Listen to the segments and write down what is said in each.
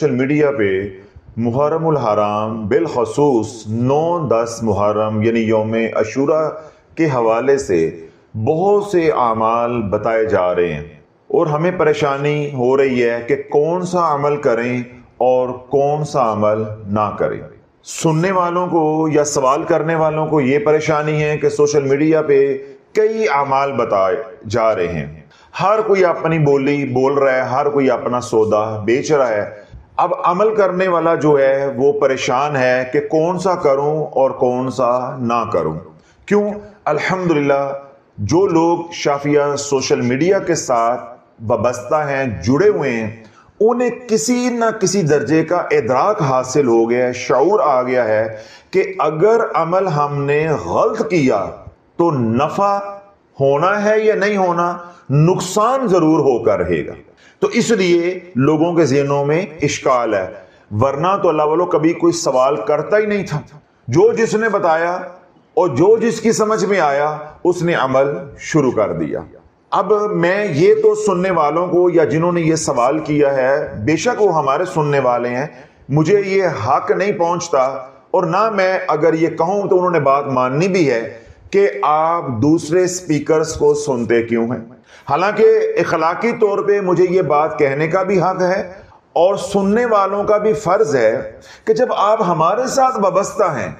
Social media پہ محرم الحرام بالخصوص 9-10 محرم یعنی یوم عاشوراء کے حوالے سے بہت سے اعمال بتائے جا رہے ہیں اور ہمیں پریشانی ہو رہی ہے کہ کون سا عمل کریں اور کون سا عمل نہ کریں۔ سننے والوں کو یا سوال کرنے والوں کو یہ پریشانی ہے کہ سوشل میڈیا پہ کئی اعمال بتائے جا رہے ہیں، ہر کوئی اپنی بولی بول رہا ہے، ہر کوئی اپنا سودا بیچ رہا ہے۔ اب عمل کرنے والا جو ہے وہ پریشان ہے کہ کون سا کروں اور کون سا نہ کروں۔ کیوں؟ الحمدللہ جو لوگ شافیہ سوشل میڈیا کے ساتھ وابستہ ہیں، جڑے ہوئے ہیں، انہیں کسی نہ کسی درجے کا ادراک حاصل ہو گیا ہے، شعور آ گیا ہے کہ اگر عمل ہم نے غلط کیا تو نفع ہونا ہے یا نہیں ہونا، نقصان ضرور ہو کر رہے گا۔ تو اس لیے لوگوں کے ذہنوں میں اشکال ہے، ورنہ تو اللہ والوں کبھی کوئی سوال کرتا ہی نہیں تھا۔ جو جس نے بتایا اور جو جس کی سمجھ میں آیا اس نے عمل شروع کر دیا۔ اب میں یہ تو سننے والوں کو یا جنہوں نے یہ سوال کیا ہے، بے شک وہ ہمارے سننے والے ہیں، مجھے یہ حق نہیں پہنچتا، اور نہ میں اگر یہ کہوں تو انہوں نے بات ماننی بھی ہے کہ آپ دوسرے سپیکرز کو سنتے کیوں ہیں۔ حالانکہ اخلاقی طور پہ مجھے یہ بات کہنے کا بھی حق ہے اور سننے والوں کا بھی فرض ہے کہ جب آپ ہمارے ساتھ وابستہ ہیں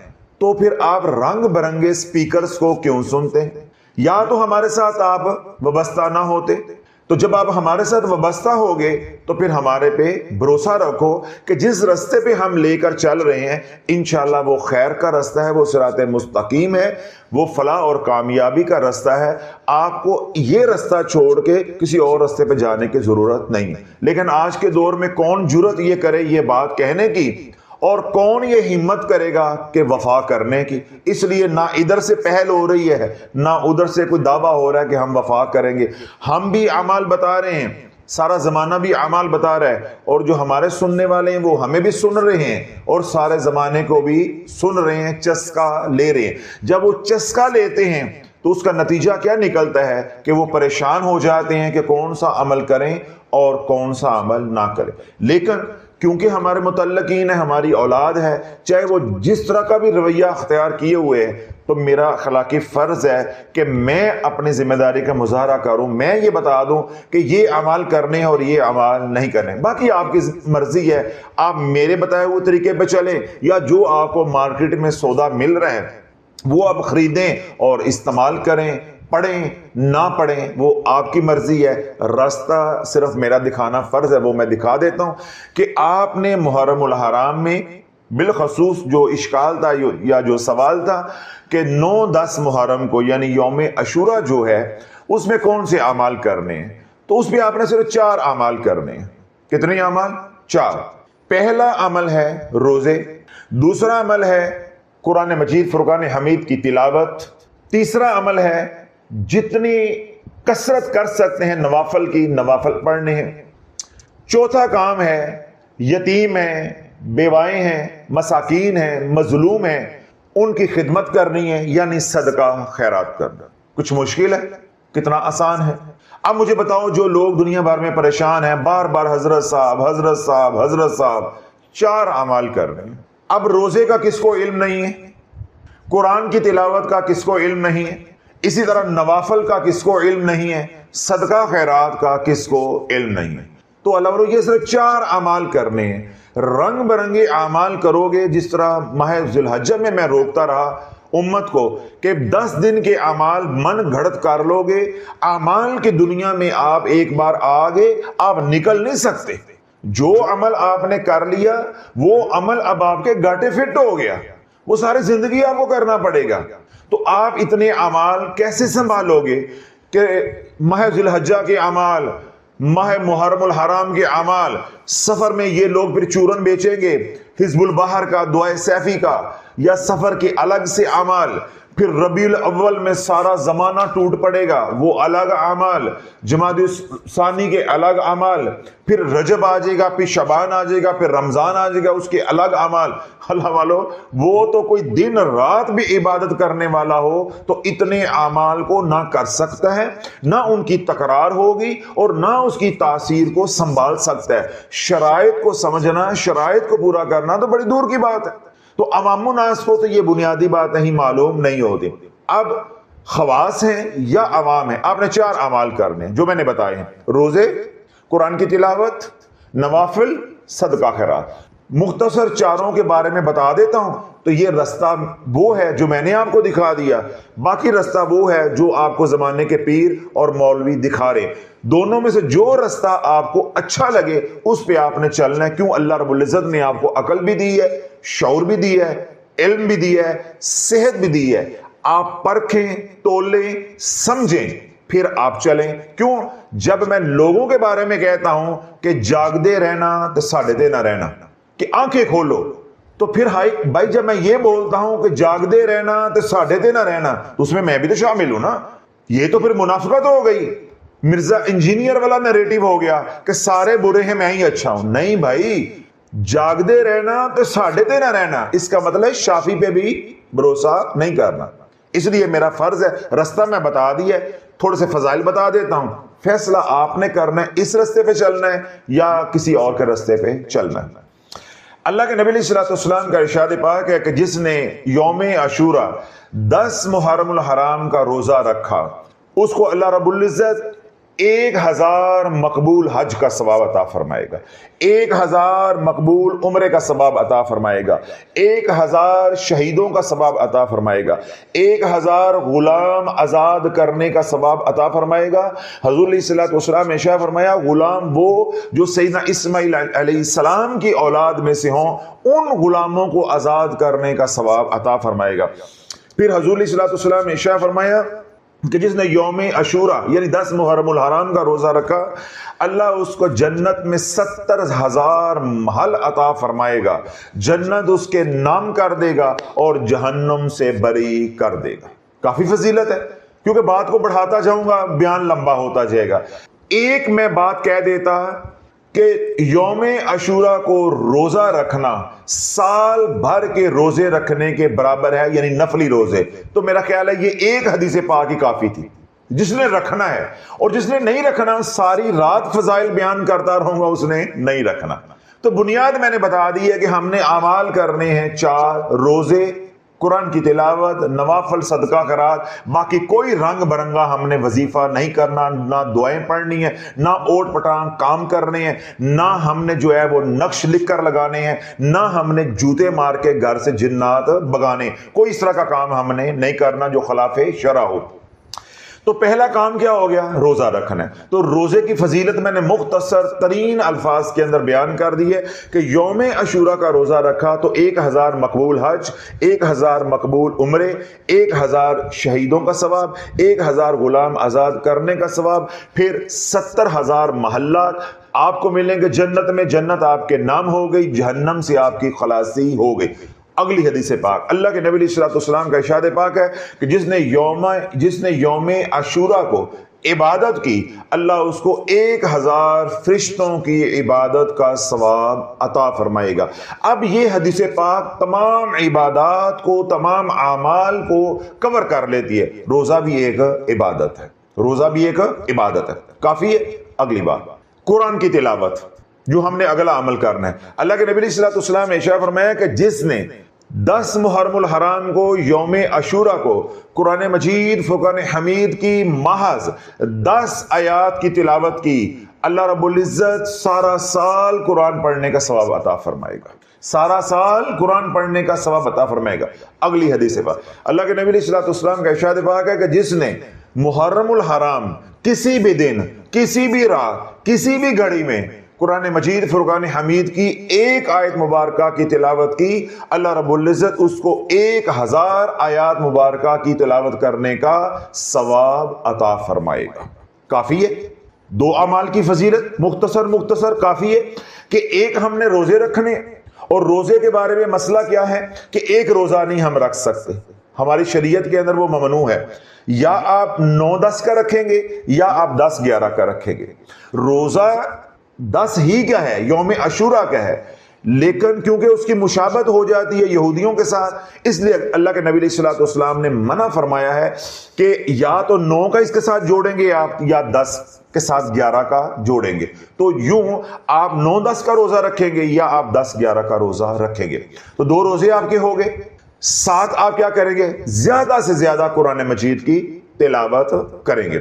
تو پھر آپ رنگ برنگے سپیکرز کو کیوں سنتے ہیں؟ یا تو ہمارے ساتھ آپ وابستہ نہ ہوتے، تو جب آپ ہمارے ساتھ وابستہ ہوگے تو پھر ہمارے پہ بھروسہ رکھو کہ جس رستے پہ ہم لے کر چل رہے ہیں انشاءاللہ وہ خیر کا رستہ ہے، وہ صراط مستقیم ہے، وہ فلاح اور کامیابی کا رستہ ہے۔ آپ کو یہ رستہ چھوڑ کے کسی اور رستے پہ جانے کی ضرورت نہیں ہے۔ لیکن آج کے دور میں کون جرت یہ کرے یہ بات کہنے کی، اور کون یہ ہمت کرے گا کہ وفا کرنے کی؟ اس لیے نہ ادھر سے پہل ہو رہی ہے نہ ادھر سے کوئی دعویٰ ہو رہا ہے کہ ہم وفا کریں گے۔ ہم بھی اعمال بتا رہے ہیں، سارا زمانہ بھی اعمال بتا رہا ہے، اور جو ہمارے سننے والے ہیں وہ ہمیں بھی سن رہے ہیں اور سارے زمانے کو بھی سن رہے ہیں، چسکا لے رہے ہیں۔ جب وہ چسکا لیتے ہیں تو اس کا نتیجہ کیا نکلتا ہے کہ وہ پریشان ہو جاتے ہیں کہ کون سا عمل کریں اور کون سا عمل نہ کریں۔ لیکن کیونکہ ہمارے متعلقین ہیں، ہماری اولاد ہے، چاہے وہ جس طرح کا بھی رویہ اختیار کیے ہوئے ہیں، تو میرا اخلاقی فرض ہے کہ میں اپنی ذمہ داری کا مظاہرہ کروں، میں یہ بتا دوں کہ یہ اعمال کرنے اور یہ اعمال نہیں کرنے۔ باقی آپ کی مرضی ہے، آپ میرے بتائے ہوئے طریقے پہ چلیں یا جو آپ کو مارکیٹ میں سودا مل رہا ہے وہ آپ خریدیں اور استعمال کریں، پڑھیں نہ پڑھیں وہ آپ کی مرضی ہے۔ راستہ صرف میرا دکھانا فرض ہے، وہ میں دکھا دیتا ہوں کہ آپ نے محرم الحرام میں بالخصوص جو اشکال تھا یا جو سوال تھا کہ 9-10 محرم کو یعنی یوم عاشوراء جو ہے اس میں کون سے اعمال کرنے ہیں، تو اس میں آپ نے صرف 4 اعمال کرنے ہیں۔ کتنے اعمال؟ 4۔ پہلا عمل ہے روزے، دوسرا عمل ہے قرآن مجید فرقان حمید کی تلاوت، تیسرا عمل ہے جتنی کثرت کر سکتے ہیں نوافل کی نوافل پڑھنے ہیں، چوتھا کام ہے یتیم ہیں، بیوائیں ہیں، مساکین ہیں، مظلوم ہیں، ان کی خدمت کرنی ہے یعنی صدقہ خیرات کرنا۔ کچھ مشکل ہے؟ کتنا آسان ہے۔ اب مجھے بتاؤ جو لوگ دنیا بھر میں پریشان ہیں، بار بار حضرت صاحب حضرت صاحب حضرت صاحب، 4 اعمال کر رہے ہیں۔ اب روزے کا کس کو علم نہیں ہے؟ قرآن کی تلاوت کا کس کو علم نہیں ہے؟ اسی طرح نوافل کا کس کو علم نہیں ہے؟ صدقہ خیرات کا کس کو علم نہیں ہے؟ تو اللہ والوں یہ صرف 4 اعمال کرنے ہیں۔ رنگ برنگے اعمال کرو گے، جس طرح ماہ ذی الحجہ میں روکتا رہا امت کو کہ 10 دن کے اعمال من گھڑت کر لو گے، اعمال کی دنیا میں آپ ایک بار آگے آپ نکل نہیں سکتے۔ جو عمل آپ نے کر لیا وہ عمل اب آپ کے گاٹے فٹ ہو گیا، وہ ساری زندگی آپ کو کرنا پڑے گا۔ تو آپ اتنے اعمال کیسے سنبھالو گے کہ ماہ ذی الحجہ کے اعمال، ماہ محرم الحرام کے اعمال، سفر میں یہ لوگ پھر چورن بیچیں گے، حزب البحر کا، دعائے سیفی کا، یا سفر کے الگ سے اعمال، پھر ربیع الاول میں سارا زمانہ ٹوٹ پڑے گا، وہ الگ اعمال، جمادی ثانی کے الگ اعمال، پھر رجب آ جائے گا، پھر شعبان آ جائے گا، پھر رمضان آ جائے گا، اس کے الگ اعمال۔ اللہ والو، وہ تو کوئی دن رات بھی عبادت کرنے والا ہو تو اتنے اعمال کو نہ کر سکتا ہے، نہ ان کی تکرار ہوگی اور نہ اس کی تاثیر کو سنبھال سکتا ہے۔ شرائط کو سمجھنا، شرائط کو پورا کرنا تو بڑی دور کی بات ہے۔ تو عوام الناس کو تو یہ بنیادی باتیں ہی معلوم نہیں ہوتی۔ اب خواص ہیں یا عوام ہیں، آپ نے 4 اعمال کرنے جو میں نے بتائے ہیں: روزے، قرآن کی تلاوت، نوافل، صدقہ خیرات۔ مختصر چاروں کے بارے میں بتا دیتا ہوں۔ تو یہ رستہ وہ ہے جو میں نے آپ کو دکھا دیا، باقی رستہ وہ ہے جو آپ کو زمانے کے پیر اور مولوی دکھا رہے۔ دونوں میں سے جو رستہ آپ کو اچھا لگے اس پہ آپ نے چلنا ہے۔ کیوں؟ اللہ رب العزت نے آپ کو عقل بھی دی ہے، شعور بھی دی ہے، علم بھی دی ہے، صحت بھی دی ہے۔ آپ پرکھیں، تولیں، سمجھیں، پھر آپ چلیں۔ کیوں؟ جب میں لوگوں کے بارے میں کہتا ہوں کہ جاگدے رہنا تو ساڑھے دے نہ رہنا، کہ آنکھیں کھولو، تو پھر بھائی جب میں یہ بولتا ہوں کہ جاگدے رہنا تو ساڑھے دے نہ رہنا، تو اس میں بھی تو شامل ہوں نا۔ یہ تو پھر منافقت ہو گئی، مرزا انجینئر والا نیریٹو ہو گیا کہ سارے برے ہیں میں ہی اچھا ہوں۔ نہیں بھائی، جاگدے رہنا تو ساڑھے دے نہ رہنا، اس کا مطلب شافی پہ بھی بھروسہ نہیں کرنا۔ اس لیے میرا فرض ہے، رستہ میں بتا دیا، تھوڑے سے فضائل بتا دیتا ہوں، فیصلہ آپ نے کرنا ہے اس رستے پہ چلنا ہے یا کسی اور کے رستے پہ چلنا ہے۔ اللہ کے نبی علیہ الصلوۃ والسلام کا ارشاد پاک ہے کہ جس نے یوم عاشورہ 10 محرم الحرام کا روزہ رکھا، اس کو اللہ رب العزت 1000 مقبول حج کا ثواب عطا فرمائے گا، 1000 مقبول عمرے کا ثواب عطا فرمائے گا، 1000 شہیدوں کا ثواب عطا فرمائے گا، 1000 غلام آزاد کرنے کا ثواب عطا فرمائے گا۔ حضور علیہ الصلوۃ والسلام نے ارشاد فرمایا، غلام وہ جو سیدنا اسماعیل علیہ السلام کی اولاد میں سے ہوں، ان غلاموں کو آزاد کرنے کا ثواب عطا فرمائے گا۔ پھر حضور علیہ الصلوۃ والسلام نے ارشاد فرمایا کہ جس نے یوم عاشورہ یعنی 10 محرم الحرام کا روزہ رکھا، اللہ اس کو جنت میں 70,000 محل عطا فرمائے گا، جنت اس کے نام کر دے گا اور جہنم سے بری کر دے گا۔ کافی فضیلت ہے، کیونکہ بات کو بڑھاتا جاؤں گا بیان لمبا ہوتا جائے گا۔ ایک میں بات کہہ دیتا کہ یوم عاشورہ کو روزہ رکھنا سال بھر کے روزے رکھنے کے برابر ہے، یعنی نفلی روزے، تو میرا خیال ہے یہ ایک حدیث پاک ہی کافی تھی۔ جس نے رکھنا ہے اور جس نے نہیں رکھنا، ساری رات فضائل بیان کرتا رہوں گا، اس نے نہیں رکھنا۔ تو بنیاد میں نے بتا دی ہے کہ ہم نے اعمال کرنے ہیں 4: روزے، قرآن کی تلاوت، نوافل، صدقہ خیرات۔ باقی کوئی رنگ برنگا ہم نے وظیفہ نہیں کرنا، نہ دعائیں پڑھنی ہیں، نہ اوٹ پٹانگ کام کرنے ہیں، نہ ہم نے جو ہے وہ نقش لکھ کر لگانے ہیں، نہ ہم نے جوتے مار کے گھر سے جنات بگانے۔ کوئی اس طرح کا کام ہم نے نہیں کرنا جو خلاف شرع ہو۔ تو پہلا کام کیا ہو گیا؟ روزہ رکھنا ہے۔ تو روزے کی فضیلت میں نے مختصر ترین الفاظ کے اندر بیان کر دی ہے کہ یوم عاشورہ کا روزہ رکھا تو 1000 مقبول حج، 1000 مقبول عمرے، 1000 شہیدوں کا ثواب، 1000 غلام آزاد کرنے کا ثواب، پھر 70,000 محلات آپ کو ملیں گے جنت میں، جنت آپ کے نام ہو گئی، جہنم سے آپ کی خلاصی ہو گئی۔ اگلی حدیث پاک، اللہ کے نبی علیہ الصلوۃ والسلام کا ارشاد پاک ہے کہ جس نے یوم عاشورہ کو عبادت کی، اللہ اس کو 1000 فرشتوں کی عبادت کا ثواب عطا فرمائے گا۔ اب یہ حدیث پاک تمام عبادات کو، تمام اعمال کو کور کر لیتی ہے۔ روزہ بھی ایک عبادت ہے، روزہ بھی ایک عبادت ہے۔ کافی ہے۔ اگلی بات، قرآن کی تلاوت، جو ہم نے اگلا عمل کرنا ہے۔ اللہ کے نبی علیہ الصلوۃ والسلام نے ارشاد فرمایا کہ جس نے 10 محرم الحرام کو، یوم عاشورہ کو، قرآن مجید فرقان حمید کی محض 10 آیات کی تلاوت کی، اللہ رب العزت سارا سال قرآن پڑھنے کا ثواب عطا فرمائے گا، سارا سال قرآن پڑھنے کا ثواب عطا فرمائے گا۔ اگلی حدیث پاک، اللہ کے نبی علیہ الصلوۃ والسلام کا ارشاد پاک ہے کہ جس نے محرم الحرام کسی بھی دن، کسی بھی رات، کسی بھی گھڑی میں قرآن مجید فرقان حمید کی ایک آیت مبارکہ کی تلاوت کی، اللہ رب العزت اس کو 1000 آیات مبارکہ کی تلاوت کرنے کا ثواب عطا فرمائے گا۔ کافی ہے۔ 2 اعمال کی فضیلت مختصر کافی ہے کہ ایک ہم نے روزے رکھنے، اور روزے کے بارے میں مسئلہ کیا ہے کہ ایک روزہ نہیں ہم رکھ سکتے، ہماری شریعت کے اندر وہ ممنوع ہے. یا آپ 9-10 کا رکھیں گے یا آپ 10-11 کا رکھیں گے. روزہ 10 ہی کا ہے، یوم عاشورہ کا ہے، لیکن کیونکہ اس کی مشابہت ہو جاتی ہے یہودیوں کے ساتھ، اس لیے اللہ کے نبی علیہ الصلوۃ والسلام نے منع فرمایا ہے کہ یا تو 9 کا اس کے ساتھ جوڑیں گے آپ، یا 10 کے ساتھ 11 کا جوڑیں گے. تو یوں آپ 9-10 کا روزہ رکھیں گے یا آپ 10-11 کا روزہ رکھیں گے. تو 2 روزے آپ کے ہو گئے. ساتھ آپ کیا کریں گے؟ زیادہ سے زیادہ قرآن مجید کی تلاوت کریں گے.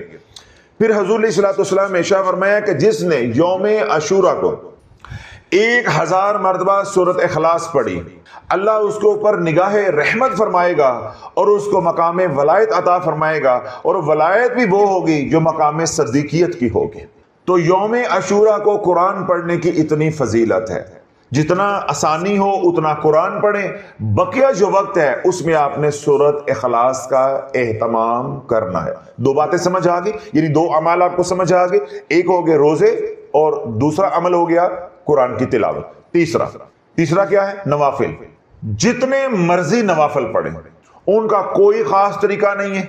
پھر حضور علیہ الصلوۃ والسلام نے ارشاد فرمایا کہ جس نے یوم عاشورہ کو 1000 مرتبہ سورۃ اخلاص پڑھی، اللہ اس کے اوپر نگاہ رحمت فرمائے گا اور اس کو مقام ولایت عطا فرمائے گا، اور ولایت بھی وہ ہوگی جو مقام صدیقیت کی ہوگی. تو یوم عاشورہ کو قرآن پڑھنے کی اتنی فضیلت ہے. جتنا آسانی ہو اتنا قرآن پڑھیں. بقیہ جو وقت ہے اس میں آپ نے سورۃ اخلاص کا اہتمام کرنا ہے. 2 باتیں سمجھ آ گئی، یعنی 2 اعمال آپ کو سمجھ آ گئے. ایک ہو گئے روزے اور دوسرا عمل ہو گیا قرآن کی تلاوت. تیسرا کیا ہے؟ نوافل. جتنے مرضی نوافل پڑھیں، ان کا کوئی خاص طریقہ نہیں ہے.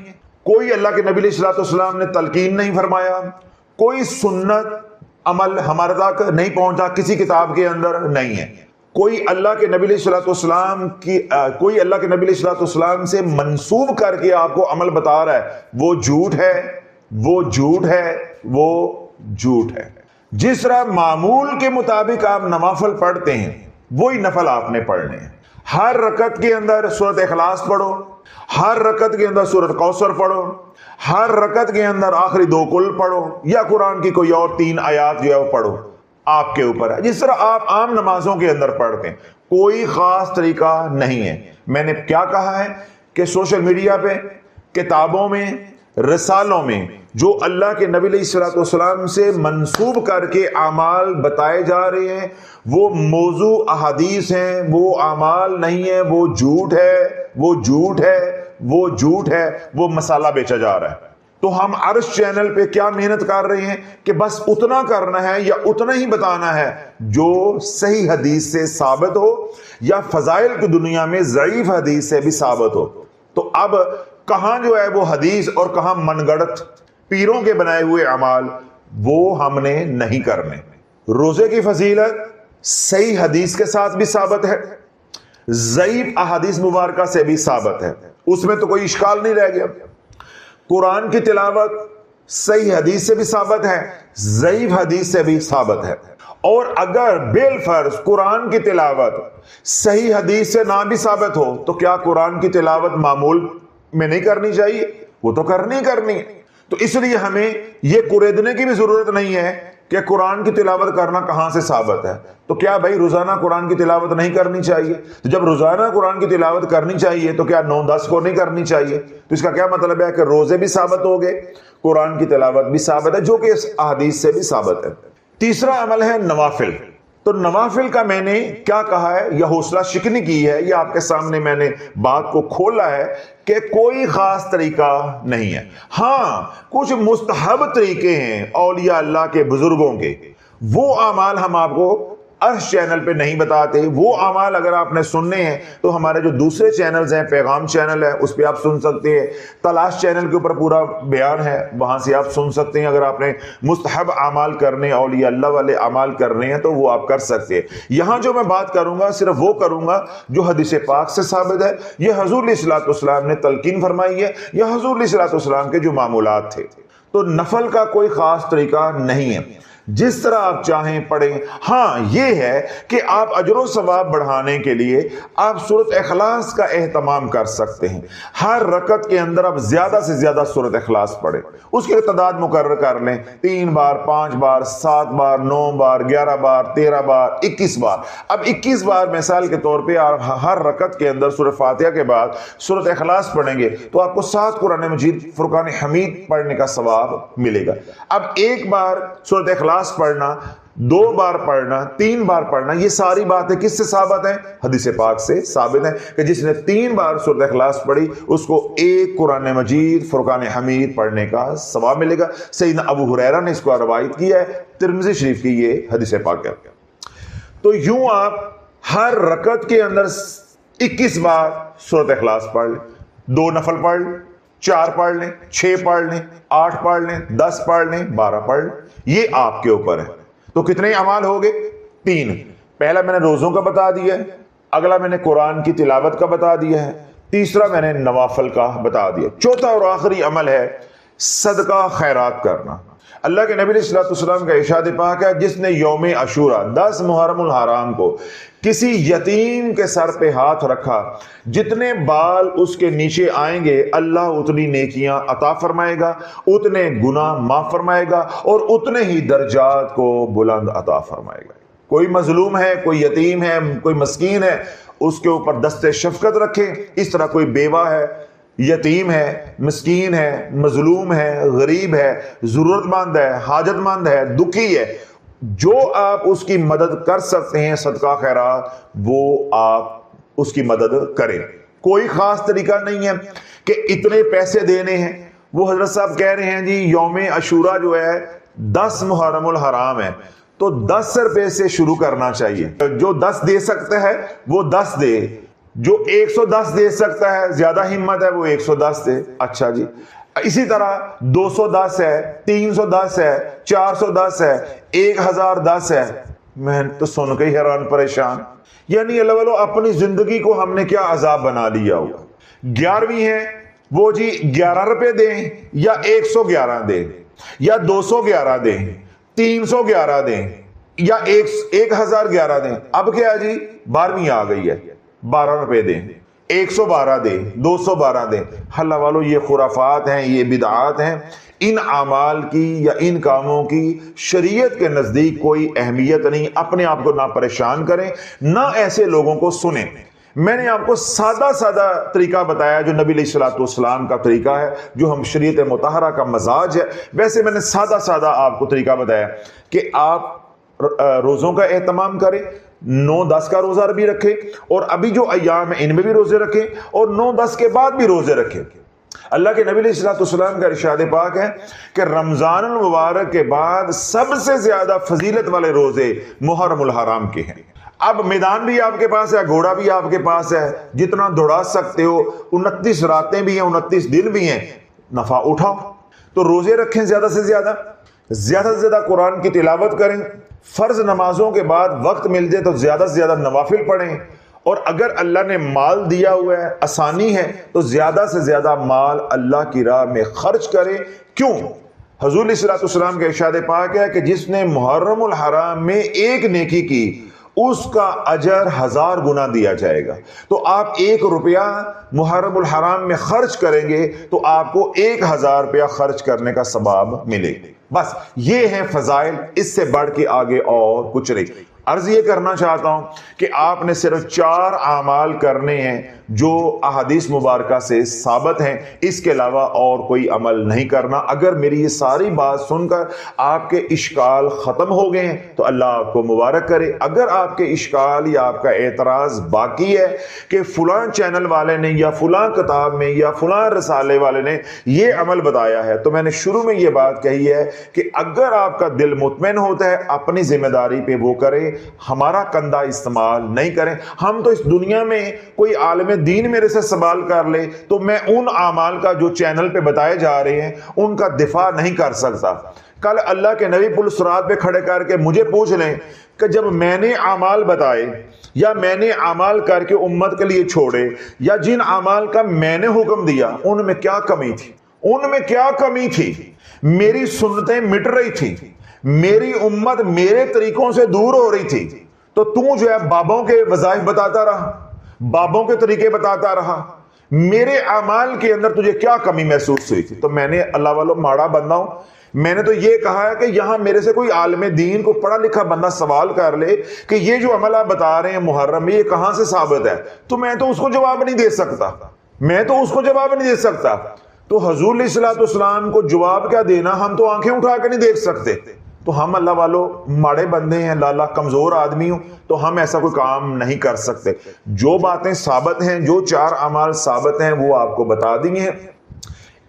کوئی اللہ کے نبی علیہ الصلوۃ والسلام نے تلقین نہیں فرمایا، کوئی سنت عمل ہمارے تک نہیں پہنچا، کسی کتاب کے اندر نہیں ہے. کوئی اللہ کے نبی علیہ الصلوۃ والسلام سے منسوب کر کے آپ کو عمل بتا رہا ہے، وہ جھوٹ ہے. جس طرح معمول کے مطابق آپ نوافل پڑھتے ہیں وہی نفل آپ نے پڑھنے ہیں. ہر رکعت کے اندر سورۃ اخلاص پڑھو، ہر رکعت کے اندر سورۃ کوثر پڑھو، ہر رکعت کے اندر آخری 2 کل پڑھو، یا قرآن کی کوئی اور 3 آیات جو ہے وہ پڑھو. آپ کے اوپر ہے، جس طرح آپ عام نمازوں کے اندر پڑھتے ہیں. کوئی خاص طریقہ نہیں ہے. میں نے کیا کہا ہے کہ سوشل میڈیا پہ، کتابوں میں، رسالوں میں جو اللہ کے نبی علیہ الصلوۃ والسلام سے منسوب کر کے اعمال بتائے جا رہے ہیں وہ موضوع احادیث ہیں، وہ اعمال نہیں ہے، وہ جھوٹ ہے، وہ مسالہ بیچا جا رہا ہے. تو ہم عرش چینل پہ کیا محنت کر رہے ہیں کہ بس اتنا کرنا ہے یا اتنا ہی بتانا ہے جو صحیح حدیث سے ثابت ہو یا فضائل کی دنیا میں ضعیف حدیث سے بھی ثابت ہو. تو اب کہاں جو ہے وہ حدیث اور کہاں من گڑت پیروں کے بنائے ہوئے اعمال، وہ ہم نے نہیں کرنے. روزے کی فضیلت صحیح حدیث کے ساتھ بھی ثابت ہے، ضعیف احادیث مبارکہ سے بھی ثابت ہے، اس میں تو کوئی اشکال نہیں رہ گیا. قرآن کی تلاوت صحیح حدیث سے بھی ثابت ہے، ضعیف حدیث سے بھی ثابت ہے. اور اگر بالفرض قرآن کی تلاوت صحیح حدیث سے نہ بھی ثابت ہو تو کیا قرآن کی تلاوت معمول میں نہیں کرنی چاہیے؟ وہ تو کرنی ہے. تو اس لیے ہمیں یہ قریدنے کی بھی ضرورت نہیں ہے کہ قرآن کی تلاوت کرنا کہاں سے ثابت ہے. تو کیا بھائی روزانہ قرآن کی تلاوت نہیں کرنی چاہیے؟ تو جب روزانہ قرآن کی تلاوت کرنی چاہیے تو کیا 9-10 کو نہیں کرنی چاہیے؟ تو اس کا کیا مطلب ہے کہ روزے بھی ثابت ہو گئے، قرآن کی تلاوت بھی ثابت ہے، جو کہ اس احادیث سے بھی ثابت ہے. تیسرا عمل ہے نوافل. تو نوافل کا میں نے کیا کہا ہے یا حوصلہ شکنی کی ہے، یہ آپ کے سامنے میں نے بات کو کھولا ہے کہ کوئی خاص طریقہ نہیں ہے. ہاں کچھ مستحب طریقے ہیں اولیاء اللہ کے، بزرگوں کے، وہ اعمال ہم آپ کو عرش چینل پہ نہیں بتاتے. وہ اعمال اگر آپ نے سننے ہیں تو ہمارے جو دوسرے چینلز ہیں، پیغام چینل ہے اس پہ آپ سن سکتے ہیں، تلاش چینل کے اوپر پورا بیان ہے، وہاں سے آپ سن سکتے ہیں. اگر آپ نے مستحب اعمال کرنے، اولیاء اللہ والے اعمال کرنے ہیں تو وہ آپ کر سکتے ہیں. یہاں جو میں بات کروں گا صرف وہ کروں گا جو حدیث پاک سے ثابت ہے، یہ حضور علیہ الصلوۃ والسلام نے تلقین فرمائی ہے، یا حضور علیہ الصلوۃ والسلام کے جو معمولات تھے. تو نفل کا کوئی خاص طریقہ نہیں ہے، جس طرح آپ چاہیں پڑھیں. ہاں یہ ہے کہ آپ اجر و ثواب بڑھانے کے لیے آپ سورۃ اخلاص کا اہتمام کر سکتے ہیں. ہر رکعت کے اندر آپ زیادہ سے زیادہ سورۃ اخلاص پڑھیں، اس کی تعداد مقرر کر لیں، 3 بار، 5 بار، 7 بار، 9 بار، 11 بار، 13 بار، 21 بار. اب 21 بار مثال کے طور پہ آپ ہر رکعت کے اندر سورۃ فاتحہ کے بعد سورۃ اخلاص پڑھیں گے تو آپ کو 7 قرآن مجید فرقان حمید پڑھنے کا ثواب ملے گا. اب 1 بار سورۃ اخلاص پڑھنا، 2 بار پڑھنا، 3 بار پڑھنا، یہ ساری باتیں کس سے ثابت ہیں؟ حدیث پاک سے ثابت ہیں کہ جس نے 3 بار سورۃ اخلاص پڑھی اس کو 1 قرآن مجید فرقان حمید پڑھنے کا ثواب ملے گا. سیدنا ابو ہریرہ نے اس کو روایت کیا ہے، ترمذی شریف کی یہ حدیث پاک ہے. تو یوں آپ ہر رکعت کے اندر 21 بار سورۃ اخلاص پڑھ لیں. 2 نفل پڑھ لیں، 4 پڑھ لیں، 6 پڑھ لیں، 8 پڑھ لیں، 10 پڑھ لیں، 12 پڑھ لیں، یہ آپ کے اوپر ہے۔ تو کتنے اعمال ہو گئے؟ 3۔ پہلا میں نے روزوں کا بتا دیا ہے، اگلا میں نے قرآن کی تلاوت کا بتا دیا ہے، تیسرا میں نے نوافل کا بتا دیا، چوتھا اور آخری عمل ہے صدقہ خیرات کرنا۔ اللہ کے نبی علیہ السلام کا ارشاد پاک ہے، جس نے یوم عاشورہ 10 محرم الحرام کو کسی یتیم کے سر پہ ہاتھ رکھا، جتنے بال اس کے نیچے آئیں گے اللہ اتنی نیکیاں عطا فرمائے گا، اتنے گناہ معاف فرمائے گا، اور اتنے ہی درجات کو بلند عطا فرمائے گا۔ کوئی مظلوم ہے، کوئی یتیم ہے، کوئی مسکین ہے، اس کے اوپر دست شفقت رکھیں۔ اس طرح کوئی بیوہ ہے، یتیم ہے، مسکین ہے، مظلوم ہے، غریب ہے، ضرورت مند ہے، حاجت مند ہے، دکھی ہے، جو آپ اس کی مدد کر سکتے ہیں صدقہ خیرات، وہ آپ اس کی مدد کریں۔ کوئی خاص طریقہ نہیں ہے کہ اتنے پیسے دینے ہیں۔ وہ حضرت صاحب کہہ رہے ہیں جی یوم عاشورہ جو ہے 10 محرم الحرام ہے، تو 10 روپے سے شروع کرنا چاہیے۔ جو 10 دے سکتا ہے وہ 10 دے، جو 110 دے سکتا ہے، زیادہ ہمت ہے، وہ 110 دے۔ اچھا جی، اسی طرح 210 ہے، 310 ہے، 410 ہے، 1010 ہے۔ میں تو سن کے ہی حیران پریشان، یعنی اللہ والو اپنی زندگی کو ہم نے کیا عذاب بنا لیا ہوا۔ 11ویں ہے وہ جی 11 روپے دیں یا 111 دیں یا 211 دیں، 311 دیں یا 1011 دیں۔ اب کیا جی 12ویں آ گئی ہے، 12 روپے دیں، 112 دیں، 212 دیں۔ اللہ والو یہ خرافات ہیں، یہ بدعات ہیں۔ ان اعمال کی یا ان کاموں کی شریعت کے نزدیک کوئی اہمیت نہیں۔ اپنے آپ کو نہ پریشان کریں، نہ ایسے لوگوں کو سنیں۔ میں نے آپ کو سادہ طریقہ بتایا جو نبی علیہ السلام کا طریقہ ہے، جو ہم شریعت مطہرہ کا مزاج ہے۔ ویسے میں نے سادہ آپ کو طریقہ بتایا کہ آپ روزوں کا اہتمام کریں، 9-10 کا روزہ بھی رکھیں، اور ابھی جو ایام ہیں ان میں بھی روزے رکھیں، اور 9-10 کے بعد بھی روزے رکھیں۔ اللہ کے نبی علیہ السلام کا ارشاد پاک ہے کہ رمضان المبارک کے بعد سب سے زیادہ فضیلت والے روزے محرم الحرام کے ہیں۔ اب میدان بھی آپ کے پاس ہے، گھوڑا بھی آپ کے پاس ہے، جتنا دوڑا سکتے ہو، 29 راتیں بھی ہیں، 29 دن بھی ہیں، نفع اٹھاؤ۔ تو روزے رکھیں، زیادہ سے زیادہ قرآن کی تلاوت کریں، فرض نمازوں کے بعد وقت مل جائے تو زیادہ سے زیادہ نوافل پڑھیں، اور اگر اللہ نے مال دیا ہوا ہے، آسانی ہے، تو زیادہ سے زیادہ مال اللہ کی راہ میں خرچ کریں۔ کیوں؟ حضور علیہ السلام کے ارشاد پاک ہے کہ جس نے محرم الحرام میں ایک نیکی کی، اس کا اجر 1000 گنا دیا جائے گا۔ تو آپ 1 روپیہ محرم الحرام میں خرچ کریں گے تو آپ کو 1000 روپیہ خرچ کرنے کا ثواب ملے گا۔ بس یہ ہیں فضائل، اس سے بڑھ کے آگے اور کچھ نہیں۔ عرض یہ کرنا چاہتا ہوں کہ آپ نے صرف 4 اعمال کرنے ہیں جو احادیث مبارکہ سے ثابت ہیں، اس کے علاوہ اور کوئی عمل نہیں کرنا۔ اگر میری یہ ساری بات سن کر آپ کے اشکال ختم ہو گئے ہیں تو اللہ آپ کو مبارک کرے۔ اگر آپ کے اشکال یا آپ کا اعتراض باقی ہے کہ فلاں چینل والے نے یا فلاں کتاب میں یا فلاں رسالے والے نے یہ عمل بتایا ہے، تو میں نے شروع میں یہ بات کہی ہے کہ اگر آپ کا دل مطمئن ہوتا ہے اپنی ذمہ داری پہ وہ کرے، ہمارا کندھا استعمال نہیں کریں۔ ہم تو اس دنیا میں کوئی عالم دین میرے سے سوال کر لے تو میں ان اعمال کا جو چینل پہ بتائے جا رہے ہیں ان کا دفاع نہیں کر سکتا۔ کل اللہ کے نبی پل صراط پہ کھڑے کر کے مجھے پوچھ لیں کہ جب میں نے اعمال بتائے یا میں نے اعمال کر کے امت کے لیے چھوڑے یا جن اعمال کا میں نے حکم دیا ان میں کیا کمی تھی؟ ان میں کیا کمی تھی؟ میری سنتیں مٹ رہی تھی، میری امت میرے طریقوں سے دور ہو رہی تھی، تو جو ہے بابوں کے وظائف بتاتا رہا، بابوں کے طریقے بتاتا رہا، میرے اعمال کے اندر تجھے کیا کمی محسوس ہوئی تھی؟ تو میں نے اللہ والو ماڑا بندہ ہوں، میں نے تو یہ کہا ہے کہ یہاں میرے سے کوئی عالم دین کو پڑھا لکھا بندہ سوال کر لے کہ یہ جو عمل آپ بتا رہے ہیں محرم میں یہ کہاں سے ثابت ہے، تو میں تو اس کو جواب نہیں دے سکتا۔ تو حضور علیہ السلام کو جواب کیا دینا، ہم تو آنکھیں اٹھا کے نہیں دیکھ سکتے۔ تو ہم اللہ والو ماڑے بندے ہیں، لالا کمزور آدمی ہوں، تو ہم ایسا کوئی کام نہیں کر سکتے۔ جو باتیں ثابت ہیں، جو 4 اعمال ثابت ہیں وہ آپ کو بتا دی ہیں۔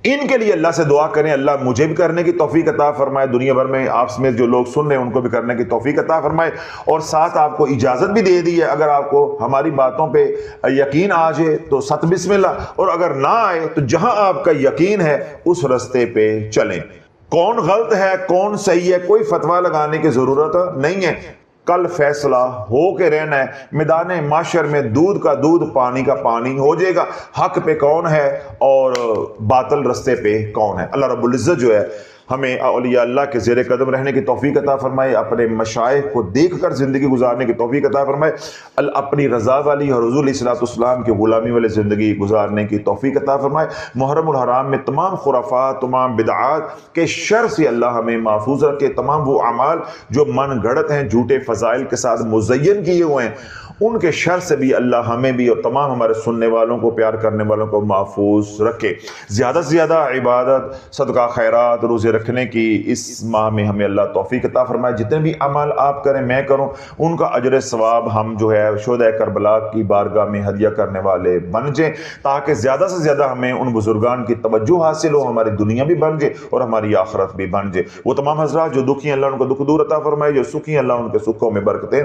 ان کے لیے اللہ سے دعا کریں اللہ مجھے بھی کرنے کی توفیق عطا فرمائے، دنیا بھر میں آپ میں جو لوگ سن رہے ہیں ان کو بھی کرنے کی توفیق عطا فرمائے۔ اور ساتھ آپ کو اجازت بھی دے دی ہے، اگر آپ کو ہماری باتوں پہ یقین آ جائے تو ست بسم اللہ، اور اگر نہ آئے تو جہاں آپ کا یقین ہے اس رستے پہ چلیں۔ کون غلط ہے کون صحیح ہے کوئی فتویٰ لگانے کی ضرورت نہیں ہے، کل فیصلہ ہو کے رہنا ہے۔ میدان معاشر میں دودھ کا دودھ پانی کا پانی ہو جائے گا، حق پہ کون ہے اور باطل رستے پہ کون ہے۔ اللہ رب العزت جو ہے ہمیں اولیاء اللہ کے زیر قدم رہنے کی توفیق عطا فرمائے، اپنے مشائخ کو دیکھ کر زندگی گزارنے کی توفیق عطا فرمائے، اپنی رضا والی اور حضور علیہ السلام کی غلامی والی زندگی گزارنے کی توفیق عطا فرمائے۔ محرم الحرام میں تمام خرافات تمام بدعات کے شر سے اللہ ہمیں محفوظ رکھے، تمام وہ اعمال جو من گھڑت ہیں جھوٹے فضائل کے ساتھ مزین کیے ہوئے ہیں ان کے شر سے بھی اللہ ہمیں بھی اور تمام ہمارے سننے والوں کو پیار کرنے والوں کو محفوظ رکھے۔ زیادہ سے زیادہ عبادت صدقہ خیرات روزے رکھنے کی اس ماہ میں ہمیں اللہ توفیق عطا فرمائے۔ جتنے بھی اعمال آپ کریں میں کروں ان کا اجر ثواب ہم جو ہے شہداء کربلا کی بارگاہ میں ہدیہ کرنے والے بن جائیں، تاکہ زیادہ سے زیادہ ہمیں ان بزرگان کی توجہ حاصل ہو، ہماری دنیا بھی بن جائے اور ہماری آخرت بھی بن جائے۔ وہ تمام حضرات جو دکھی ہیں اللہ ان کو دکھ دور عطا فرمائے، جو سکھی ہیں اللہ ان کے سکھوں میں برکتیں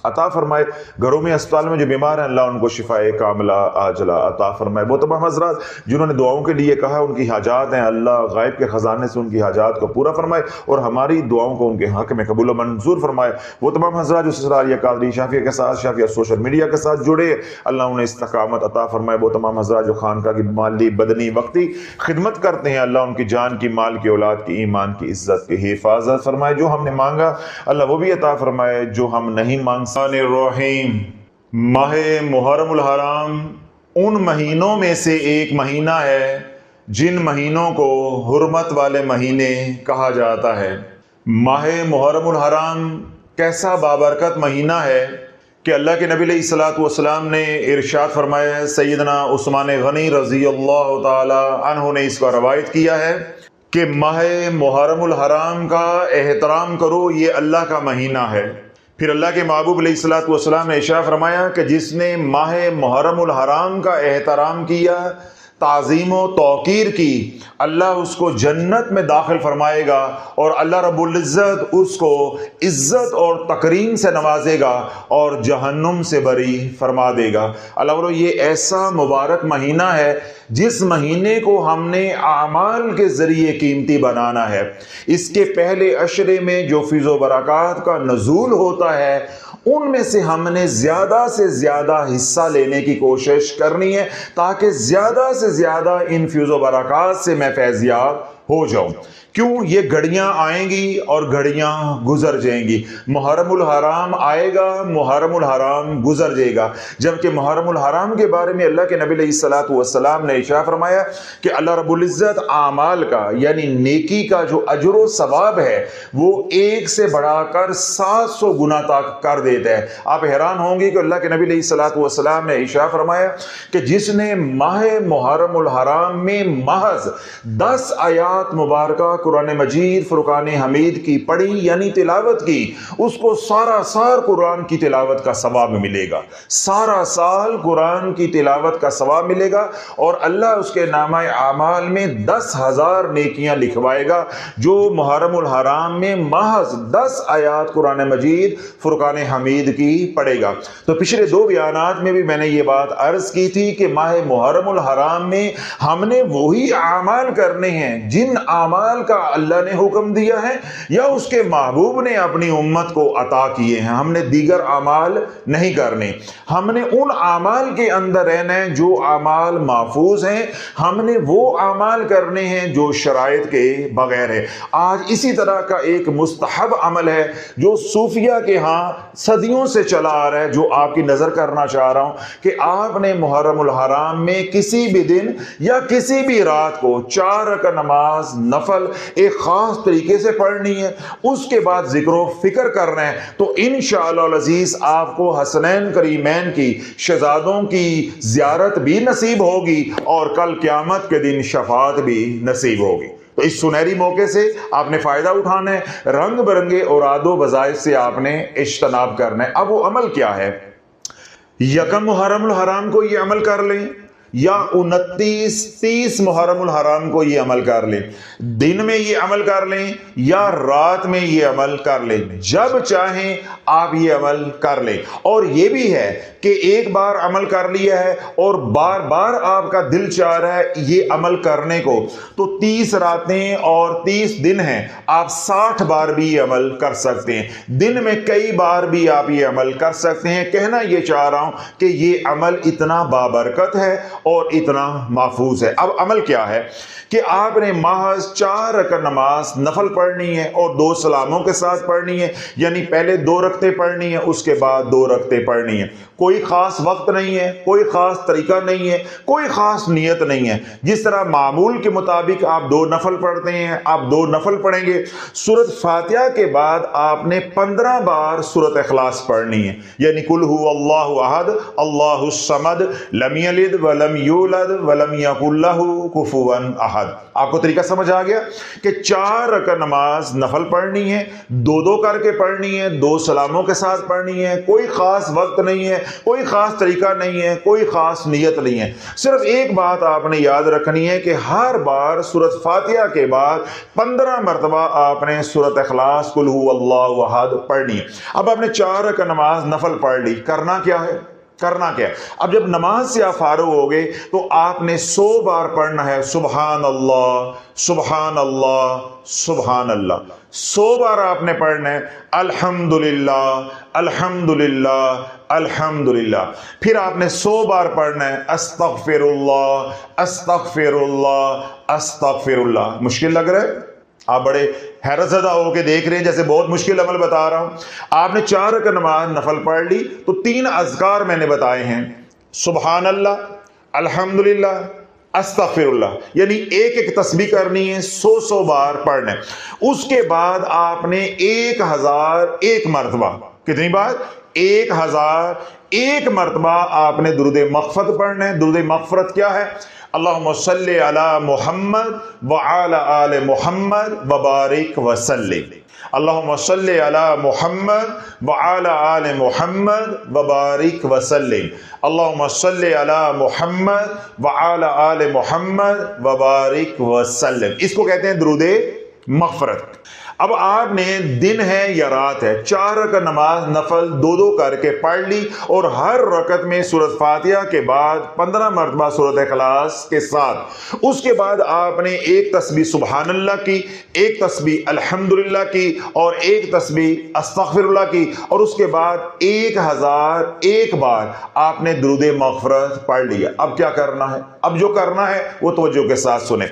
عطا فرمائے، گھروں میں اسپتال میں جو بیمار ہیں اللہ ان کو شفائے کاملہ عاجلہ عطا فرمائے۔ وہ تمام حضرات جنہوں نے دعاؤں کے لیے کہا ان کی حاجات ہیں اللہ غائب کے خزانے سے ان کی حاجات کو پورا فرمائے اور ہماری دعاؤں کو ان کے حق میں قبول و منظور فرمائے۔ وہ تمام حضرات جو سسرالیہ قادری شافیہ کے ساتھ شافیہ سوشل میڈیا کے ساتھ جڑے اللہ انہیں استقامت عطا فرمائے۔ وہ تمام حضرات جو خانقاہ کی مالی بدنی وقتی خدمت کرتے ہیں اللہ ان کی جان کی مال کی اولاد کی ایمان کی عزت کی حفاظت فرمائے۔ جو ہم نے مانگا اللہ وہ بھی عطا فرمائے جو ہم نہیں مانگ سکتے۔ الرحیم ماہ محرم الحرام ان مہینوں میں سے ایک مہینہ ہے جن مہینوں کو حرمت والے مہینے کہا جاتا ہے۔ ماہ محرم الحرام کیسا بابرکت مہینہ ہے کہ اللہ کے نبی علیہ السلام نے ارشاد فرمایا ہے، سیدنا عثمان غنی رضی اللہ تعالی عنہ نے اس کا روایت کیا ہے کہ ماہ محرم الحرام کا احترام کرو، یہ اللہ کا مہینہ ہے۔ پھر اللہ کے محبوب علیہ السلام نے ارشاد فرمایا کہ جس نے ماہ محرم الحرام کا احترام کیا تعظیم و توقیر کی اللہ اس کو جنت میں داخل فرمائے گا اور اللہ رب العزت اس کو عزت اور تکریم سے نوازے گا اور جہنم سے بری فرما دے گا۔ اللہ یہ ایسا مبارک مہینہ ہے جس مہینے کو ہم نے اعمال کے ذریعے قیمتی بنانا ہے۔ اس کے پہلے عشرے میں جو فیض و برکات کا نزول ہوتا ہے ان میں سے ہم نے زیادہ سے زیادہ حصہ لینے کی کوشش کرنی ہے تاکہ زیادہ سے زیادہ ان فیض و برکات سے میں فیضیاب ہو جاؤں۔ کیوں؟ یہ گھڑیاں آئیں گی اور گھڑیاں گزر جائیں گی۔ محرم الحرام آئے گا، محرم الحرام گزر جائے گا۔ جبکہ محرم الحرام کے بارے میں اللہ کے نبی علیہ السلام نے ارشاد فرمایا کہ اللہ رب العزت اعمال کا یعنی نیکی کا جو اجر و ثواب ہے وہ 1 سے بڑھا کر 700 گنا تک کر دیتا ہے۔ آپ حیران ہوں گے کہ اللہ کے نبی علیہ السلام نے ارشاد فرمایا کہ جس نے ماہ محرم الحرام میں محض 10 آیات مبارکہ قرآن مجید فرقان حمید کی پڑھی یعنی تلاوت کی اس کو سارا سال قرآن کی تلاوت کا ثواب ملے گا، سارا سال قرآن کی تلاوت کا ثواب ملے گا اور اللہ اس کے نامہ اعمال میں 10,000 نیکیاں لکھوائے گا جو محرم الحرام میں محض 10 آیات قرآن مجید فرقان حمید کی پڑھے گا۔ تو پچھلے 2 بیانات میں بھی میں نے یہ بات عرض کی تھی کہ ماہ محرم الحرام میں ہم نے وہی اعمال کرنے ہیں جن اعمال کا اللہ نے حکم دیا ہے یا اس کے محبوب نے اپنی امت کو عطا کیے ہیں۔ ہم نے دیگر اعمال نہیں کرنے، ہم نے ان اعمال کے اندر رہنا ہے جو اعمال محفوظ ہیں، ہم نے وہ اعمال کرنے ہیں جو شرائط کے بغیر ہے۔ آج اسی طرح کا ایک مستحب عمل ہے جو صوفیہ کے ہاں صدیوں سے چلا آ رہا ہے، جو آپ کی نظر کرنا چاہ رہا ہوں کہ آپ نے محرم الحرام میں کسی بھی دن یا کسی بھی رات کو 4 رکعت نماز نفل ایک خاص طریقے سے پڑھنی ہے، اس کے بعد ذکر و فکر کرنا ہے، تو انشاءاللہ العزیز آپ کو حسنین کریمین کی شہزادوں کی زیارت بھی نصیب ہوگی اور کل قیامت کے دن شفاعت بھی نصیب ہوگی۔ تو اس سنہری موقع سے آپ نے فائدہ اٹھانا ہے، رنگ برنگے اوراد و وظائف سے آپ نے اجتناب کرنا ہے۔ اب وہ عمل کیا ہے؟ یکم محرم الحرام کو یہ عمل کر لیں یا 29-30 محرم الحرام کو یہ عمل کر لیں، دن میں یہ عمل کر لیں یا رات میں یہ عمل کر لیں، جب چاہیں آپ یہ عمل کر لیں۔ اور یہ بھی ہے کہ ایک بار عمل کر لیا ہے اور بار بار آپ کا دل چاہ رہا ہے یہ عمل کرنے کو، تو 30 راتیں اور 30 دن ہیں، آپ 60 بار بھی یہ عمل کر سکتے ہیں، دن میں کئی بار بھی آپ یہ عمل کر سکتے ہیں۔ کہنا یہ چاہ رہا ہوں کہ یہ عمل اتنا بابرکت ہے اور اتنا محفوظ ہے۔ اب عمل کیا ہے کہ آپ نے محض 4 رکعت نماز نفل پڑھنی ہے اور 2 سلاموں کے ساتھ پڑھنی ہے، یعنی پہلے 2 رکعتیں پڑھنی ہے، اس کے بعد 2 رکعتیں پڑھنی ہے۔ کوئی خاص وقت نہیں ہے، کوئی خاص طریقہ نہیں ہے، کوئی خاص نیت نہیں ہے، جس طرح معمول کے مطابق آپ 2 نفل پڑھتے ہیں آپ 2 نفل پڑھیں گے۔ سورۃ فاتحہ کے بعد آپ نے 15 بار سورۃ اخلاص پڑھنی ہے، یعنی قل هو اللہ احد اللہ الصمد لم یلد ولم یولد ولم یکن لہ کفوا احد۔ آپ کو طریقہ سمجھ آ گیا کہ 4 رکعت نماز نفل پڑھنی ہے، 2 کر کے پڑھنی ہے، 2 سلاموں کے ساتھ پڑھنی ہے، کوئی خاص وقت نہیں ہے، کوئی خاص طریقہ نہیں ہے، کوئی خاص نیت نہیں ہے۔ صرف ایک بات آپ نے یاد رکھنی ہے کہ ہر بار سورۃ فاتحہ کے بعد 15 مرتبہ آپ نے سورۃ اخلاص قل هو اللہ احد پڑھنی ہے۔ اب آپ نے 4 رکعت نماز نفل پڑھ لی، کرنا کیا ہے؟ اب جب نماز سے آپ فارغ ہو گئے تو آپ نے 100 بار پڑھنا ہے سبحان اللہ سبحان اللہ سبحان اللہ، 100 بار آپ نے پڑھنا ہے الحمدللہ الحمدللہ الحمدللہ، پھر آپ نے 100 بار پڑھنا ہے استغفر اللہ استغفر اللہ استغفر اللہ۔ مشکل لگ رہا ہے؟ آپ بڑے حیرت زدہ ہو کے دیکھ رہے ہیں جیسے بہت مشکل عمل بتا رہا ہوں۔ آپ نے 4 رکعت نماز نفل پڑھ لی تو 3 اذکار میں نے بتائے ہیں، سبحان اللہ الحمدللہ استغفر اللہ، یعنی ایک تسبیح کرنی ہے، 100 بار پڑھنا ہے۔ اس کے بعد آپ نے 1001 مرتبہ، کتنی بار؟ 1001 مرتبہ آپ نے درود مغفرت پڑھنا ہے۔ درود مغفرت کیا ہے؟ اللہم صلی علی محمد وعلی آل محمد وبارک وسلم، اللہم صلی علی محمد وعلی آل محمد وبارک وسلم، اللہم صلی علی محمد وعلی آل محمد وبارک وسلم۔ اس کو کہتے ہیں درود مغفرت۔ اب آپ نے دن ہے یا رات ہے، 4 رکعت نماز نفل 2 کر کے پڑھ لی اور ہر رکعت میں سورۃ فاتحہ کے بعد 15 مرتبہ سورۃ اخلاص کے ساتھ، اس کے بعد آپ نے ایک تسبیح سبحان اللہ کی، ایک تسبیح الحمدللہ کی اور ایک تسبیح استغفر اللہ کی، اور اس کے بعد 1001 بار آپ نے درود مغفرت پڑھ لیا۔ اب کیا کرنا ہے؟ اب جو کرنا ہے وہ توجہ کے ساتھ سنیں۔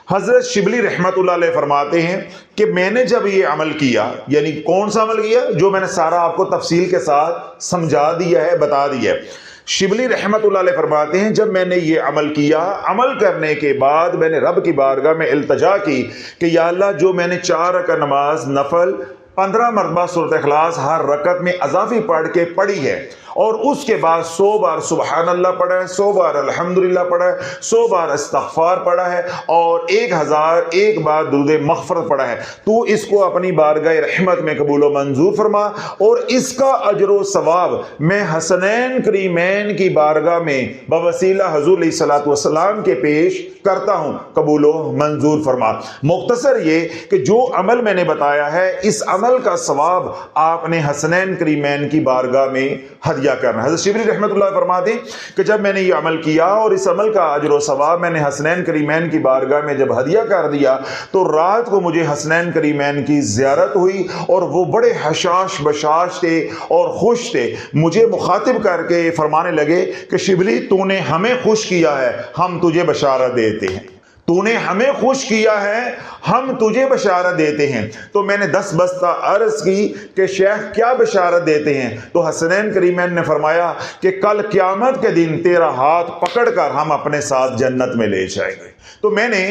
حضرت شبلی رحمت اللہ علیہ فرماتے ہیں کہ میں نے جب یہ عمل کیا، یعنی کون سا عمل کیا؟ جو میں نے سارا آپ کو تفصیل کے ساتھ سمجھا دیا ہے، بتا دیا ہے۔ شبلی رحمت اللہ علیہ فرماتے ہیں جب میں نے یہ عمل کیا، عمل کرنے کے بعد میں نے رب کی بارگاہ میں التجا کی کہ یا اللہ، جو میں نے 4 رکعت نماز نفل 15 مرتبہ سورۃ اخلاص ہر رکعت میں اضافی پڑھ کے پڑھی ہے، اور اس کے بعد 100 بار سبحان اللہ پڑھا ہے، 100 بار الحمدللہ پڑھا ہے، 100 بار استغفار پڑھا ہے اور 1001 بار درود مغفرت پڑھا ہے، تو اس کو اپنی بارگاہ رحمت میں قبول و منظور فرما، اور اس کا اجر و ثواب میں حسنین کریمین کی بارگاہ میں بوسیلہ حضور علیہ الصلوۃ والسلام کے پیش کرتا ہوں، قبول و منظور فرما۔ مختصر یہ کہ جو عمل میں نے بتایا ہے، اس عمل کا ثواب آپ نے حسنین کریمین کی بارگاہ میں ہدیہ کرنا۔ حضرت شبلی رحمت اللہ فرماتے ہیں کہ جب میں نے یہ عمل کیا اور اس عمل کا اجر و ثواب میں نے حسنین کریمین کی بارگاہ میں جب ہدیہ کر دیا، تو رات کو مجھے حسنین کریمین کی زیارت ہوئی اور وہ بڑے حشاش بشاش تھے اور خوش تھے، مجھے مخاطب کر کے فرمانے لگے کہ شبلی، تو نے ہمیں خوش کیا ہے، ہم تجھے بشارت دیتے ہیں، تو نے ہمیں خوش کیا ہے، ہم تجھے بشارت دیتے ہیں۔ تو میں نے 10 بستہ عرض کی کہ شیخ کیا بشارت دیتے ہیں؟ تو حسنین کریمین نے فرمایا کہ کل قیامت کے دن تیرا ہاتھ پکڑ کر ہم اپنے ساتھ جنت میں لے جائیں گے۔ تو میں نے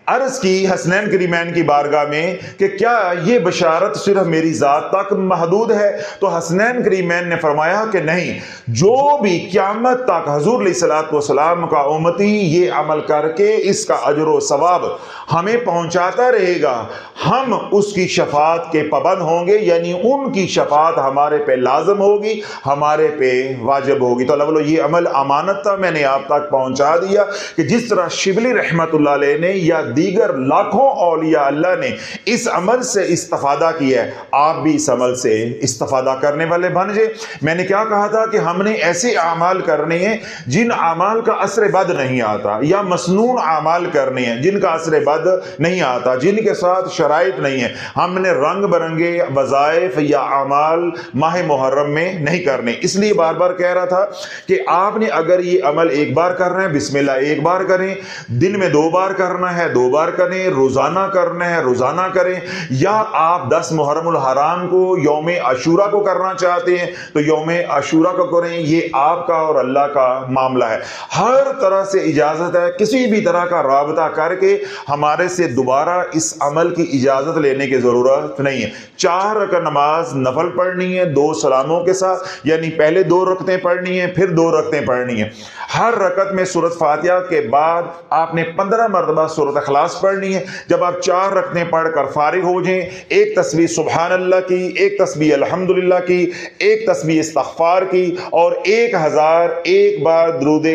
عرض کی حسنین کریمین کی بارگاہ میں کہ کیا یہ بشارت صرف میری ذات تک محدود ہے؟ تو حسنین کریمین نے فرمایا کہ نہیں، جو بھی قیامت تک حضور علیہ الصلوۃ والسلام کا امتی یہ عمل کر کے اس کا اجر و ثواب ہمیں پہنچاتا رہے گا، ہم اس کی شفاعت کے پابند ہوں گے، یعنی ان کی شفاعت ہمارے پہ لازم ہوگی، ہمارے پہ واجب ہوگی۔ تو اللہ بولو یہ عمل امانت تھا، میں نے آپ تک پہنچا دیا کہ جس طرح شبلی رحمت اللہ علیہ نے یا دیگر لاکھوں اولیاء اللہ نے اس عمل سے استفادہ کیا ہے، آپ بھی اس عمل سے استفادہ کرنے والے بن جائے۔ میں نے کیا کہا تھا کہ ہم نے ایسے اعمال کرنے ہیں جن اعمال کا اثر بد نہیں آتا، یا مسنون اعمال کرنے ہیں جن کا اثر بد نہیں آتا، جن کے ساتھ شرائط نہیں ہے۔ ہم نے رنگ برنگے وظائف یا اعمال ماہ محرم میں نہیں کرنے۔ اس لیے بار بار کہہ رہا تھا کہ آپ نے اگر یہ عمل ایک بار کر رہے ہیں، بسم اللہ ایک بار کریں، دن میں 2 بار کرنا ہے 2 بار کریں، روزانہ کرنا ہے روزانہ کریں، یا آپ 10 محرم الحرام کو یوم عاشورہ کو کرنا چاہتے ہیں تو یوم عاشورہ کو کریں، یہ آپ کا اور اللہ کا معاملہ ہے۔ ہر طرح سے اجازت ہے، کسی بھی طرح کا رابطہ کر کے ہمارے سے دوبارہ اس عمل کی اجازت لینے کی ضرورت نہیں ہے۔ 4 رکعت نماز نفل پڑھنی ہے 2 سلاموں کے ساتھ، یعنی پہلے 2 رکعتیں پڑھنی ہیں پھر 2 رکعتیں پڑھنی ہیں۔ ہر رکعت میں سورۃ فاتحہ کے بعد آپ نے 15 مرتبہ سورۃ اخلاص پڑھنی ہے۔ جب آپ 4 رکعتیں پڑھ کر فارغ ہو جائیں، ایک تسبیح سبحان اللہ کی، ایک تسبیح الحمدللہ کی، ایک تسبیح استغفار کی، اور 1001 بار درود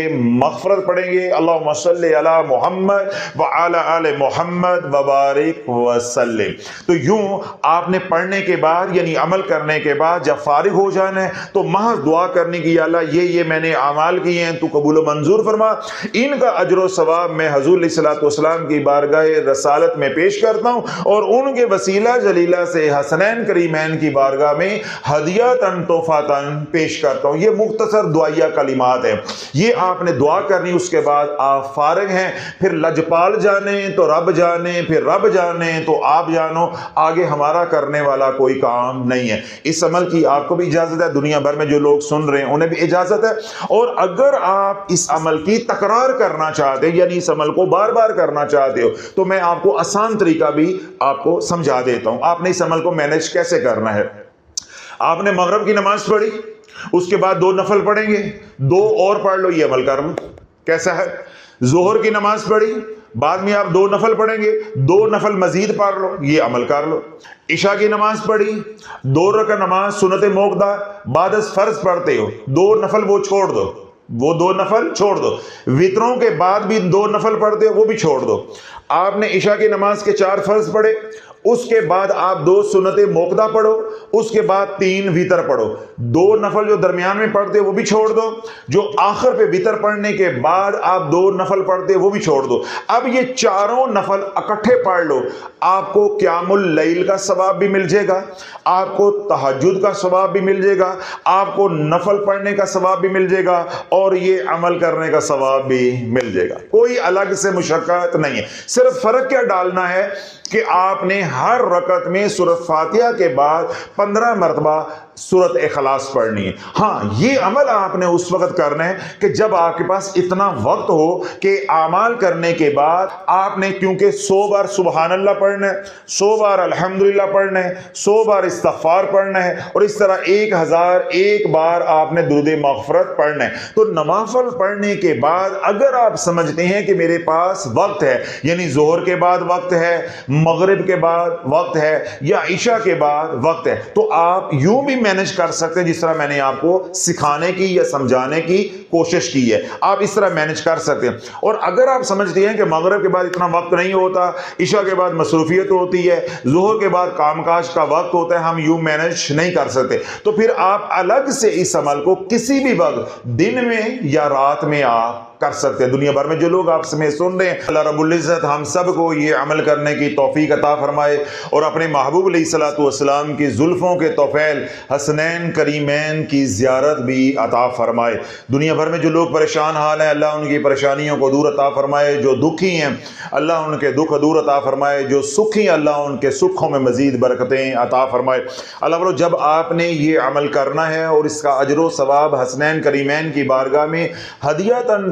مغفرت پڑھیں گے، اللہم صلی علی محمد وعلی آل محمد وبارک وسلم۔ تو یوں آپ نے پڑھنے کے بعد یعنی عمل کرنے کے بعد جب فارغ ہو جانا ہے تو محض دعا کرنے کی، یا اللہ یہ میں نے اعمال کیے ہیں تو قبول و منظور فرما، ان کا اجر و ثواب میں حضور علیہ الصلوۃ والسلام کی بارگاہ رسالت میں پیش کرتا ہوں، اور ان کے وسیلہ جلیلہ سے حسنین کریمین کی بارگاہ میں ہدیۃً تحفۃً پیش کرتا ہوں۔ یہ مختصر دعائیہ کلمات ہیں، یہ آپ نے دعا کرنی، اس کے بعد آپ فارغ ہیں۔ پھر لجپال جانے تو رب جانے، پھر رب جانے تو آپ جانو، آگے ہمارا کرنے والا کوئی کام نہیں ہے۔ اس عمل کی آپ کو بھی اجازت ہے، دنیا بھر میں جو لوگ سن رہے ہیں انہیں بھی اجازت ہے، اور اگر آپ اس عمل کی تکرار کرنا چاہتے ہیں یعنی اس عمل کو بار بار کرنا چاہتے ہو تو میں آپ کو آسان طریقہ بھی آپ کو سمجھا دیتا ہوں۔ آپ نے اس عمل کو مینج کیسے کرنا ہے۔ آپ نے مغرب کی نماز پڑھی، اس کے بعد 2 نفل پڑھیں گے، 2 اور پڑھ لو، یہ عمل کر لو۔ کیسا ہے؟ ظہر کی نماز پڑھی، بعد میں آپ 2 نفل پڑھیں گے، 2 نفل مزید پڑھ لو، یہ عمل کر لو۔ عشاء کی نماز پڑھی، 2 رکعت نماز سنت موقدہ بعد از فرض پڑھتے ہو، 2 نفل وہ چھوڑ دو، وہ 2 نفل چھوڑ دو۔ وطروں کے بعد بھی 2 نفل پڑھتے ہو، وہ بھی چھوڑ دو۔ آپ نے عشاء کی نماز کے 4 فرض پڑھے، اس کے بعد آپ 2 سنت موقدہ پڑھو، اس کے بعد 3 وطر پڑھو۔ 2 نفل جو درمیان میں پڑھتے وہ بھی چھوڑ دو، جو آخر پہ وطر پڑھنے کے بعد آپ 2 نفل پڑھتے وہ بھی چھوڑ دو۔ اب یہ 4 نفل اکٹھے پڑھ لو، آپ کو قیام اللیل کا ثواب بھی مل جائے گا، آپ کو تہجد کا ثواب بھی مل جائے گا، آپ کو نفل پڑھنے کا ثواب بھی مل جائے گا، اور یہ عمل کرنے کا ثواب بھی مل جائے گا۔ کوئی الگ سے مشقت نہیں ہے، صرف فرق کیا ڈالنا ہے کہ آپ نے ہر رکعت میں سورۃ فاتحہ کے بعد 15 مرتبہ سورۃ اخلاص پڑھنی ہے۔ ہاں، یہ عمل آپ نے اس وقت کرنا ہے کہ جب آپ کے پاس اتنا وقت ہو کہ اعمال کرنے کے بعد آپ نے، کیونکہ 100 بار سبحان اللہ پڑھنا ہے، 100 بار الحمدللہ پڑھنا ہے، 100 بار استغفار پڑھنا ہے، اور اس طرح 1001 بار آپ نے درود مغفرت پڑھنا ہے۔ تو نوافل پڑھنے کے بعد اگر آپ سمجھتے ہیں کہ میرے پاس وقت ہے، یعنی ظہر کے بعد وقت ہے، مغرب کے بعد وقت ہے، یا عشاء کے بعد وقت ہے، تو آپ یوں بھی مینج کر سکتے ہیں جس طرح میں نے آپ کو سکھانے کی یا سمجھانے کی کوشش کی ہے، آپ اس طرح مینج کر سکتے ہیں۔ اور اگر آپ سمجھتے ہیں کہ مغرب کے بعد اتنا وقت نہیں ہوتا، عشاء کے بعد مصروفیت ہوتی ہے، ظہر کے بعد کام کاج کا وقت ہوتا ہے، ہم یوں مینج نہیں کر سکتے، تو پھر آپ الگ سے اس عمل کو کسی بھی وقت دن میں یا رات میں آپ کر سکتے ہیں۔ دنیا بھر میں جو لوگ آپ سے میں سن رہے ہیں، اللہ رب العزت ہم سب کو یہ عمل کرنے کی توفیق عطا فرمائے، اور اپنے محبوب علیہ الصلوۃ والسلام کی زلفوں کے طفیل حسنین کریمین کی زیارت بھی عطا فرمائے۔ دنیا بھر میں جو لوگ پریشان حال ہیں، اللہ ان کی پریشانیوں کو دور عطا فرمائے، جو دکھی ہیں اللہ ان کے دکھ دور عطا فرمائے، جو سکھی اللہ ان کے سکھوں میں مزید برکتیں عطا فرمائے۔ اللہ بولو، جب آپ نے یہ عمل کرنا ہے اور اس کا اجر و ثواب حسنین کریمین کی بارگاہ میں ہدیۃً